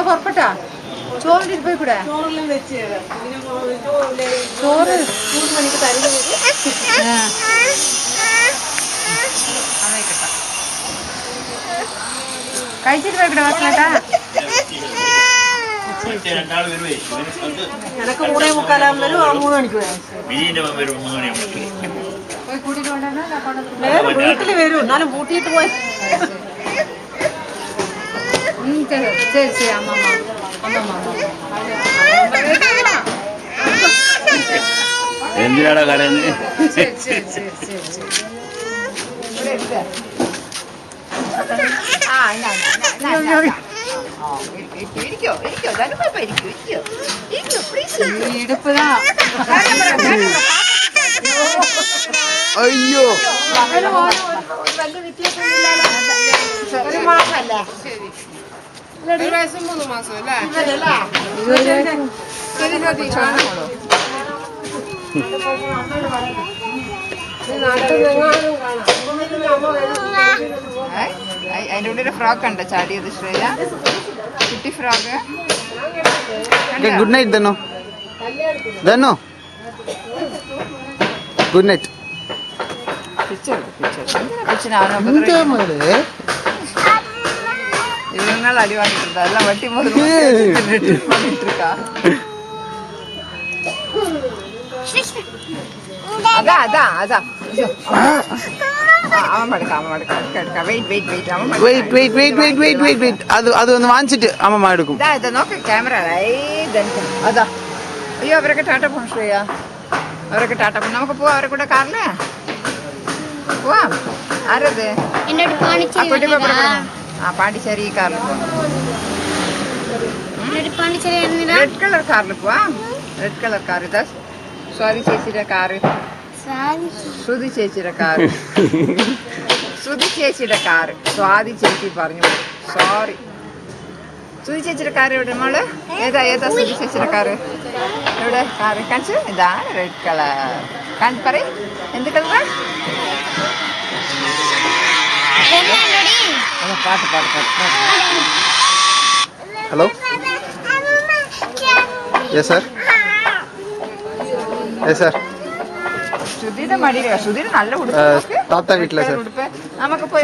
പുറപ്പെട്ടാ ചോറിന്റെ പോയി കൂടെ ചോറ് 3 മണിക്ക് തരുന്നത് കഴിച്ചിട്ട് പോയിക്കൂടെ ഭക്ഷണട്ടാ എനക്ക് 3:45 വരും 3 മണിക്ക് വരാം പോയി കൂട്ടിട്ട് കൊണ്ടുവന്നാ വീട്ടില് വരും എന്നാലും പൂട്ടിയിട്ട് പോയി ശരി ശരി അമ്മമ്മ എന്തിനാടാ കരയുന്നത്? ശരി ശരി ശരി ശരി ശരി ഇടുപ്പതാ അയ്യോ വലിയ വ്യത്യാസം ഒരു മാസല്ലേ ശരി 1 വയസ്സും 3 മാസം അല്ലേ അതിന്റെ ഉള്ളിൽ ഫ്രോക്ക് ഉണ്ട് ചാടിയത് ശ്രേയ കുട്ടി ഫ്രോക്ക് ഗുഡ് നൈറ്റ് ധനു ധനു ഗുഡ് നൈറ്റ് ഇവങ്ങൾ അടി വാങ്ങിട്ടുണ്ട് എല്ലാം വെട്ടി അതാ അതാ അതാ അതൊന്ന് വാങ്ങിച്ചിട്ട് അമ്മ എടുക്കും. നോക്ക് ക്യാമറ അതാ അയ്യോ അവരൊക്കെ ടാറ്റ പോകാൻ ശ്രേയാ അവരൊക്കെ ടാറ്റ പോകും നമുക്ക് പോവാം അവരെ കൂടെ കാറില് പോവാം ആരത് പാണ്ടിച്ചേരി കാറിൽ പോവാം റെഡ് കളർ കാറിൽ പോവാം റെഡ് കളർ കാർ ഇതാ സ്വാതി ചേച്ചിയുടെ കാറ് ശ്രുതി ചേച്ചിയുടെ കാറ് ശ്രുതി ചേച്ചിയുടെ കാറ് സ്വാതി ചേച്ചി പറഞ്ഞു സോറി ശ്രുതി ചേച്ചിയുടെ കാറ് എവിടെ മോള് ഏതാ ശ്രുതി ചേച്ചിയുടെ കാറ് എവിടെ കാറ് കാണിച്ചു ഇതാണ് റെഡ് കളർ പറയും എന്ത് കളറാ പാട്ട് പാട്ട് പാട്ട് hello yes sir yes sir ശ്രുതിയുടെ മടിയില ശ്രുതിയുടെ നല്ല ഉടുപ്പ് താത്ത വീട്ടിലെ സാർ നമുക്ക് പോയി